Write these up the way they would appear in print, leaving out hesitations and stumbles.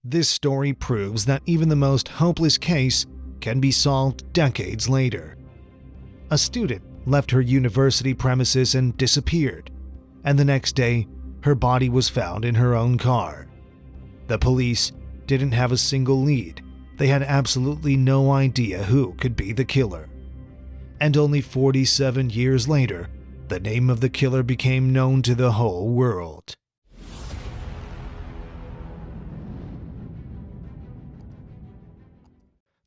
This story proves that even the most hopeless case can be solved decades later. A student left her university premises and disappeared, and the next day, her body was found in her own car. The police didn't have a single lead. They had absolutely no idea who could be the killer. And only 47 years later, the name of the killer became known to the whole world.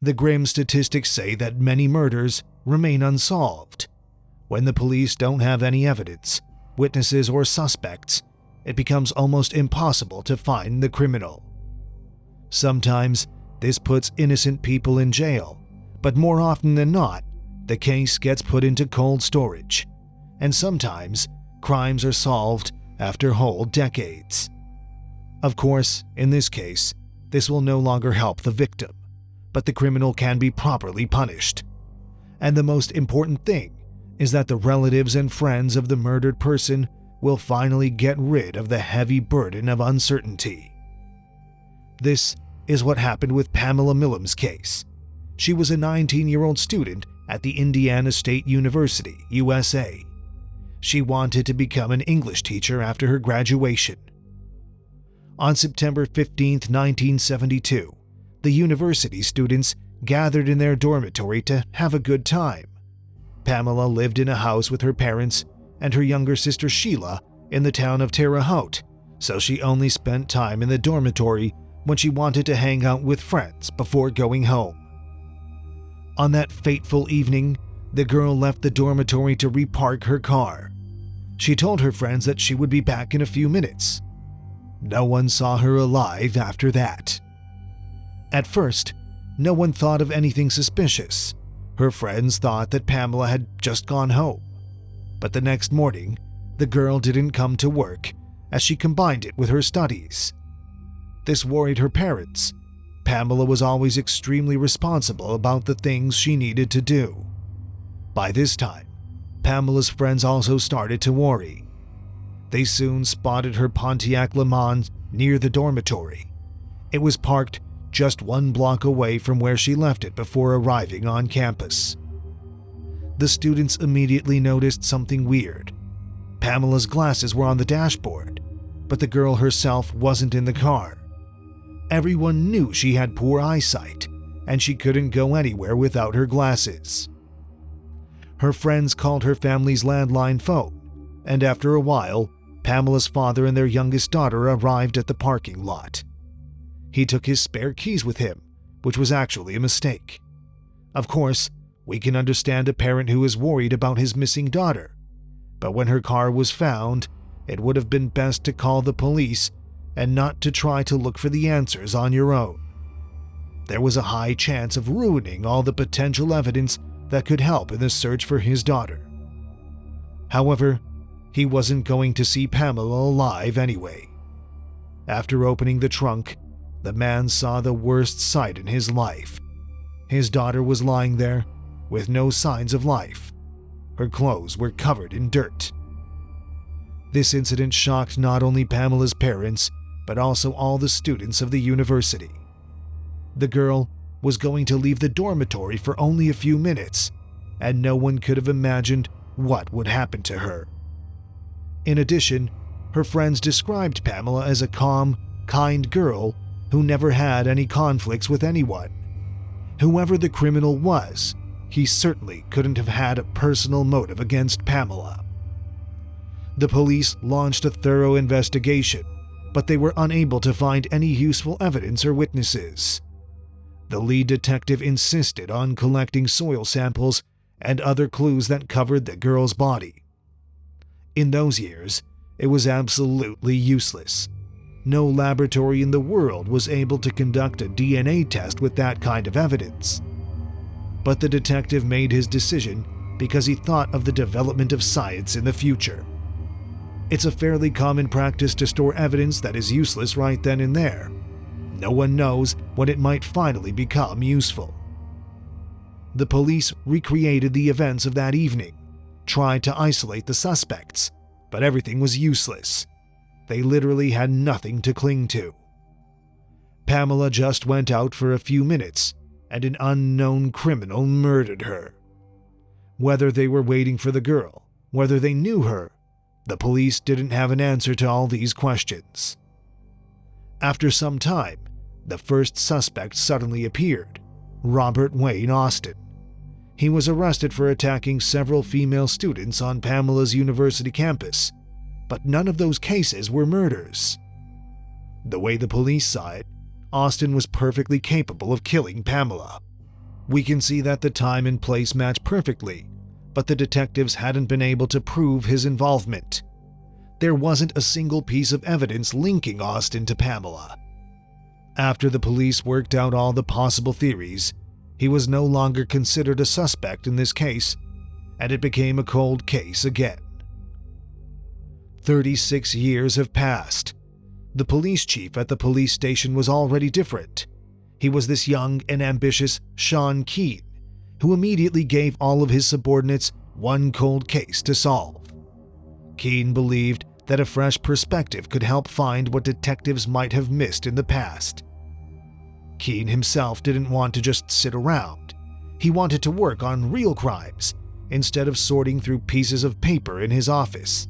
The grim statistics say that many murders remain unsolved. When the police don't have any evidence, witnesses, or suspects, it becomes almost impossible to find the criminal. Sometimes, this puts innocent people in jail, but more often than not, the case gets put into cold storage, and sometimes crimes are solved after whole decades. Of course, in this case, this will no longer help the victim, but the criminal can be properly punished. And the most important thing is that the relatives and friends of the murdered person will finally get rid of the heavy burden of uncertainty. This is what happened with Pamela Milam's case. She was a 19-year-old student at the Indiana State University, USA. She wanted to become an English teacher after her graduation. On September 15, 1972, the university students gathered in their dormitory to have a good time. Pamela lived in a house with her parents and her younger sister Sheila in the town of Terre Haute, so she only spent time in the dormitory when she wanted to hang out with friends before going home. On that fateful evening, the girl left the dormitory to repark her car. She told her friends that she would be back in a few minutes. No one saw her alive after that. At first, no one thought of anything suspicious. Her friends thought that Pamela had just gone home. But the next morning, the girl didn't come to work as she combined it with her studies. This worried her parents. Pamela was always extremely responsible about the things she needed to do. By this time, Pamela's friends also started to worry. They soon spotted her Pontiac Le Mans near the dormitory. It was parked just 1 block away from where she left it before arriving on campus. The students immediately noticed something weird. Pamela's glasses were on the dashboard, but the girl herself wasn't in the car. Everyone knew she had poor eyesight, and she couldn't go anywhere without her glasses. Her friends called her family's landline phone, and after a while, Pamela's father and their youngest daughter arrived at the parking lot. He took his spare keys with him, which was actually a mistake. Of course, we can understand a parent who is worried about his missing daughter, but when her car was found, it would have been best to call the police and not to try to look for the answers on your own. There was a high chance of ruining all the potential evidence that could help in the search for his daughter. However, he wasn't going to see Pamela alive anyway. After opening the trunk, the man saw the worst sight in his life. His daughter was lying there with no signs of life. Her clothes were covered in dirt. This incident shocked not only Pamela's parents, but also all the students of the university. The girl was going to leave the dormitory for only a few minutes, and no one could have imagined what would happen to her. In addition, her friends described Pamela as a calm, kind girl who never had any conflicts with anyone. Whoever the criminal was, he certainly couldn't have had a personal motive against Pamela. The police launched a thorough investigation, but they were unable to find any useful evidence or witnesses. The lead detective insisted on collecting soil samples and other clues that covered the girl's body. In those years, it was absolutely useless. No laboratory in the world was able to conduct a DNA test with that kind of evidence. But the detective made his decision because he thought of the development of science in the future. It's a fairly common practice to store evidence that is useless right then and there. No one knows when it might finally become useful. The police recreated the events of that evening, tried to isolate the suspects, but everything was useless. They literally had nothing to cling to. Pamela just went out for a few minutes and an unknown criminal murdered her. Whether they were waiting for the girl, whether they knew her, the police didn't have an answer to all these questions. After some time, the first suspect suddenly appeared, Robert Wayne Austin. He was arrested for attacking several female students on Pamela's university campus, but none of those cases were murders. The way the police saw it, Austin was perfectly capable of killing Pamela. We can see that the time and place match perfectly, but the detectives hadn't been able to prove his involvement. There wasn't a single piece of evidence linking Austin to Pamela. After the police worked out all the possible theories, he was no longer considered a suspect in this case, and it became a cold case again. 36 years have passed. The police chief at the police station was already different. He was this young and ambitious Sean Keene, who immediately gave all of his subordinates one cold case to solve. Keene believed that a fresh perspective could help find what detectives might have missed in the past. Keene himself didn't want to just sit around. He wanted to work on real crimes instead of sorting through pieces of paper in his office.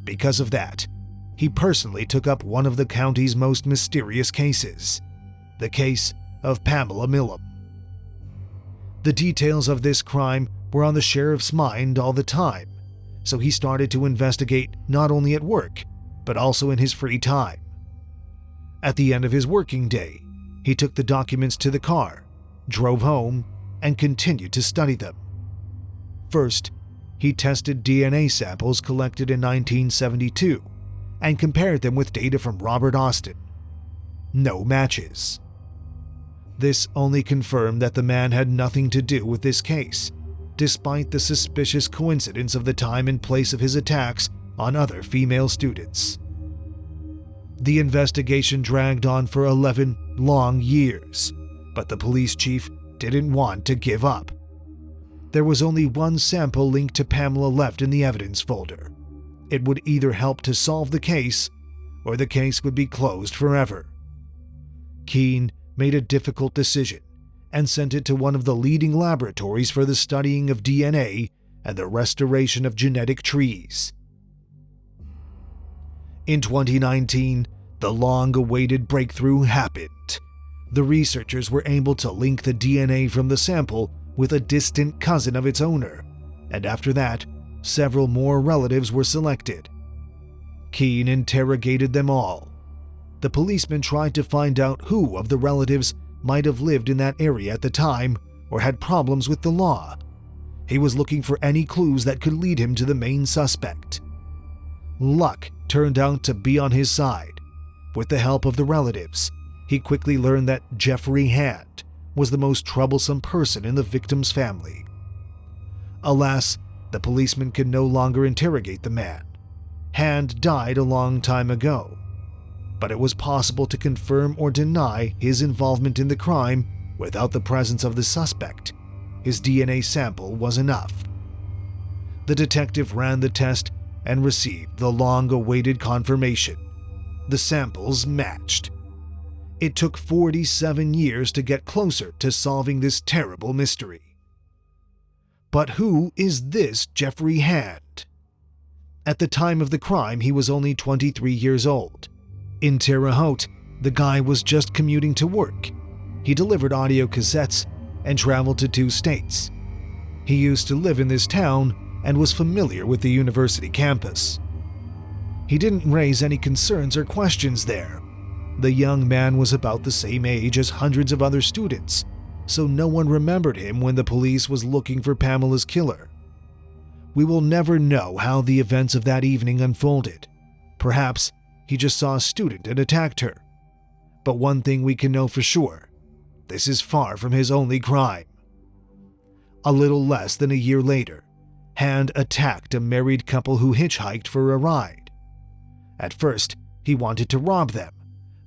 Because of that, he personally took up one of the county's most mysterious cases, the case of Pamela Milam. The details of this crime were on the sheriff's mind all the time, so he started to investigate not only at work, but also in his free time. At the end of his working day, he took the documents to the car, drove home, and continued to study them. First, he tested DNA samples collected in 1972 and compared them with data from Robert Austin. No matches. This only confirmed that the man had nothing to do with this case, despite the suspicious coincidence of the time and place of his attacks on other female students. The investigation dragged on for 11 long years, but the police chief didn't want to give up. There was only one sample linked to Pamela left in the evidence folder. It would either help to solve the case, or the case would be closed forever. Keene made a difficult decision and sent it to one of the leading laboratories for the studying of DNA and the restoration of genetic trees. In 2019, the long-awaited breakthrough happened. The researchers were able to link the DNA from the sample with a distant cousin of its owner, and after that, several more relatives were selected. Keene interrogated them all. The policeman tried to find out who of the relatives might have lived in that area at the time or had problems with the law. He was looking for any clues that could lead him to the main suspect. Luck turned out to be on his side. With the help of the relatives, he quickly learned that Jeffrey Hand was the most troublesome person in the victim's family. Alas, the policeman could no longer interrogate the man. Hand died a long time ago, but it was possible to confirm or deny his involvement in the crime without the presence of the suspect. His DNA sample was enough. The detective ran the test and received the long-awaited confirmation. The samples matched. It took 47 years to get closer to solving this terrible mystery. But who is this Jeffrey Hand? At the time of the crime, he was only 23 years old. In Terre Haute, the guy was just commuting to work. He delivered audio cassettes and traveled to 2 states. He used to live in this town and was familiar with the university campus. He didn't raise any concerns or questions there. The young man was about the same age as hundreds of other students, so no one remembered him when the police was looking for Pamela's killer. We will never know how the events of that evening unfolded. Perhaps he just saw a student and attacked her. But one thing we can know for sure, this is far from his only crime. A little less than a year later, Hand attacked a married couple who hitchhiked for a ride. At first, he wanted to rob them,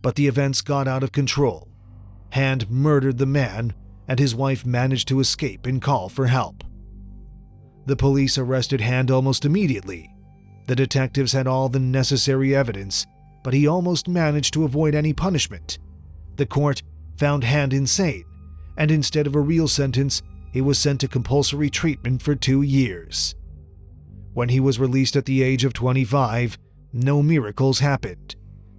but the events got out of control. Hand murdered the man, and his wife managed to escape and call for help. The police arrested Hand almost immediately. The detectives had all the necessary evidence, but he almost managed to avoid any punishment. The court found Hand insane, and instead of a real sentence, he was sent to compulsory treatment for 2 years. When he was released at the age of 25, no miracles happened.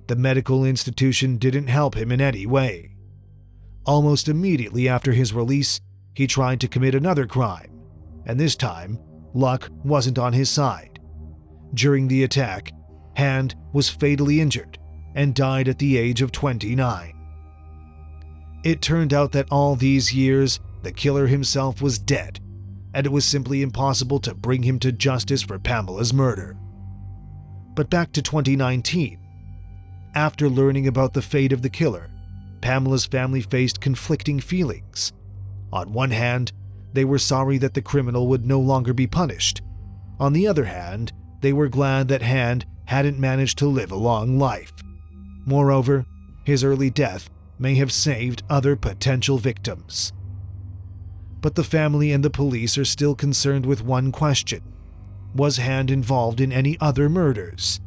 The medical institution didn't help him in any way. Almost immediately after his release, he tried to commit another crime, and this time, luck wasn't on his side. During the attack, Hand was fatally injured and died at the age of 29. It turned out that all these years, the killer himself was dead, and it was simply impossible to bring him to justice for Pamela's murder. But back to 2019. After learning about the fate of the killer, Pamela's family faced conflicting feelings. On one hand, they were sorry that the criminal would no longer be punished. On the other hand, they were glad that Hand hadn't managed to live a long life. Moreover, his early death may have saved other potential victims. But the family and the police are still concerned with one question. Was Hand involved in any other murders?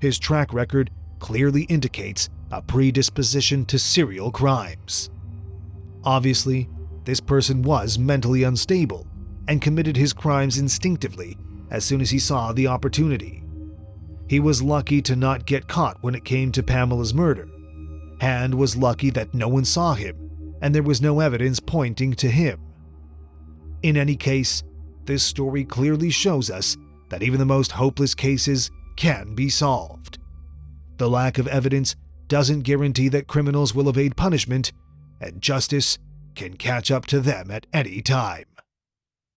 His track record clearly indicates a predisposition to serial crimes. Obviously, this person was mentally unstable and committed his crimes instinctively as soon as he saw the opportunity. He was lucky to not get caught when it came to Pamela's murder. Hand was lucky that no one saw him, and there was no evidence pointing to him. In any case, this story clearly shows us that even the most hopeless cases can be solved. The lack of evidence doesn't guarantee that criminals will evade punishment, and justice can catch up to them at any time.